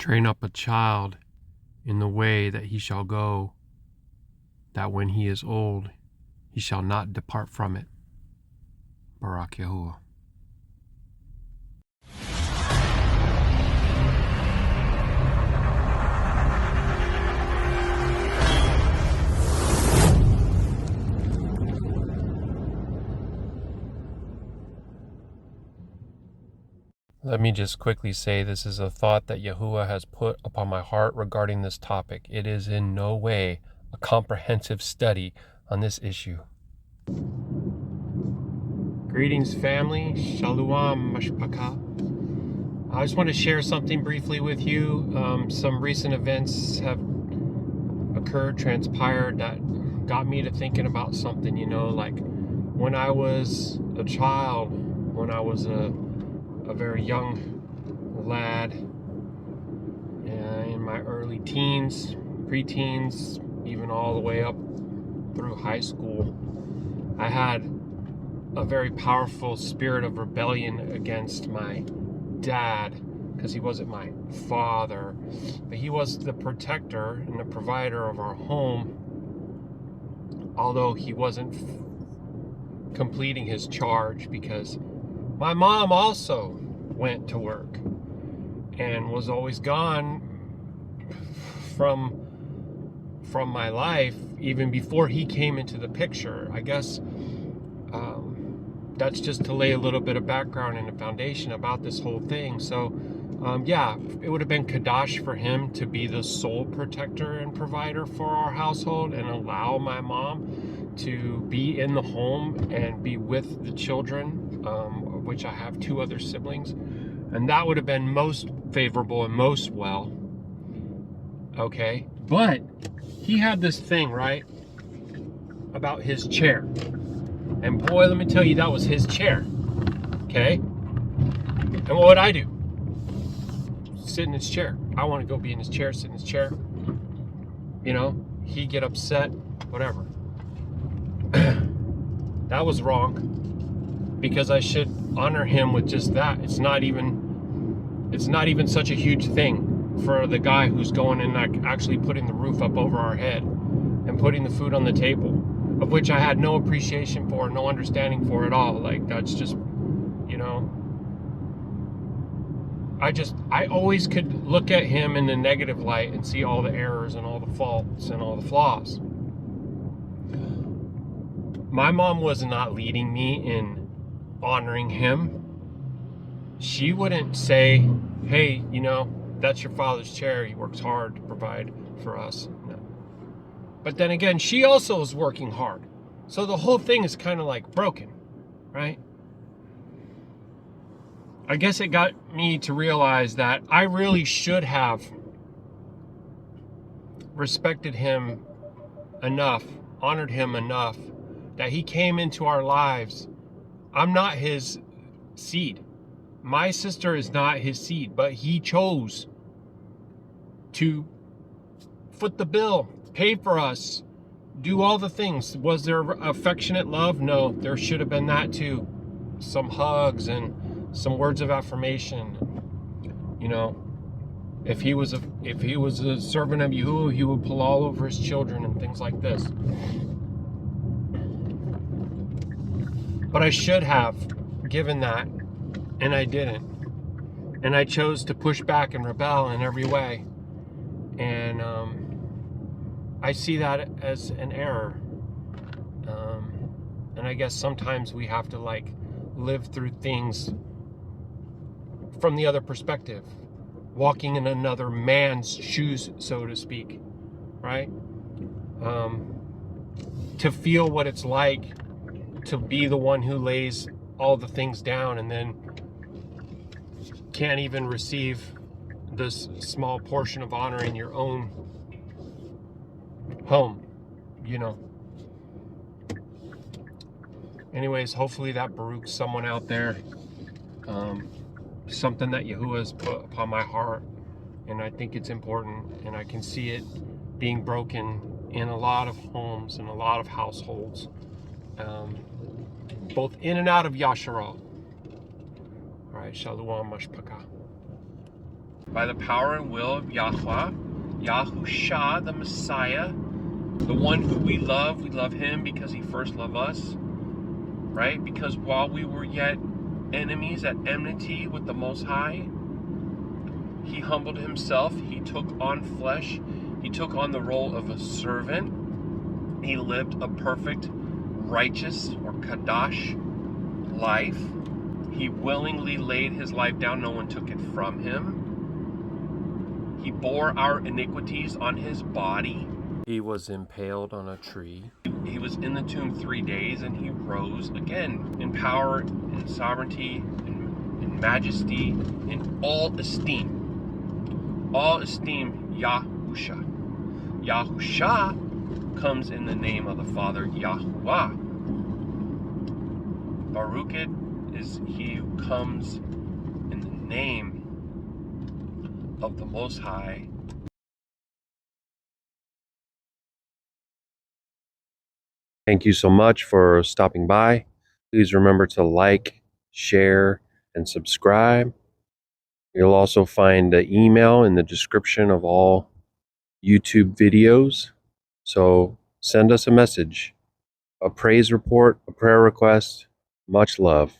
Train up a child in the way that he shall go, that when he is old, he shall not depart from it. Baruk Yahuah. Let me just quickly say this is a thought that Yahuwah has put upon my heart regarding this topic. It is in no way a comprehensive study on this issue. Greetings, family. Shalom Shalum. I just want to share something briefly with you. Some recent events have occurred, transpired, that got me to thinking about something, like when I was a child, when I was a very young lad, in my early teens, preteens, even all the way up through high school, I had a very powerful spirit of rebellion against my dad, because he wasn't my father, but he was the protector and the provider of our home, although he wasn't completing his charge, because my mom also went to work and was always gone from my life even before he came into the picture. I guess that's just to lay a little bit of background and a foundation about this whole thing. So yeah, it would have been Qadash for him to be the sole protector and provider for our household and allow my mom to be in the home and be with the children, of which I have 2 other siblings, and that would have been most favorable and most well. Okay, but he had this thing, right, about his chair, and boy, let me tell you, that was his chair. Okay, and what would I do? Sit in his chair. I want to go be in his chair, sit in his chair. He'd get upset, whatever. That was wrong, because I should honor him with just that. It's not even such a huge thing for the guy who's going and actually putting the roof up over our head and putting the food on the table, of which I had no appreciation for, no understanding for at all. Like, that's just, I always could look at him in the negative light and see all the errors and all the faults and all the flaws. My mom was not leading me in honoring him. She wouldn't say, hey, that's your father's chair. He works hard to provide for us. No. But then again, she also is working hard. So the whole thing is kind of like broken, right? I guess it got me to realize that I really should have respected him enough, honored him enough, that he came into our lives. I'm not his seed. My sister is not his seed, but he chose to foot the bill, pay for us, do all the things. Was there affectionate love? No, there should have been that too. Some hugs and some words of affirmation. If he was a servant of Yahuwah, he would pull all over his children and things like this. But I should have given that, and I didn't. And I chose to push back and rebel in every way. And I see that as an error. And I guess sometimes we have to live through things from the other perspective, walking in another man's shoes, so to speak, right? To feel what it's like to be the one who lays all the things down and then can't even receive this small portion of honor in your own home, Anyways, hopefully that Baruk's someone out there. Something that Yahuwah has put upon my heart, and I think it's important, and I can see it being broken in a lot of homes and a lot of households, both in and out of Yashar'Al. All right, Shalom Shalum. by the power and will of Yahuah, Yahusha, the Messiah, the one who we love him because he first loved us, right? Because while we were yet enemies at enmity with the Most High, he humbled himself, he took on flesh, he took on the role of a servant, he lived a perfect, righteous, or Qadash life. He willingly laid his life down, no one took it from him. He bore our iniquities on his body. He was impaled on a tree. He was in the tomb 3 days, and he rose again in power, in sovereignty, in majesty, in all esteem. All esteem Yahusha. Yahusha comes in the name of the Father Yahuah. Baruk is he who comes in the name of the Most High. Thank you so much for stopping by. Please remember to like, share, and subscribe. You'll also find the email in the description of all YouTube videos. So send us a message, a praise report, a prayer request. Much love.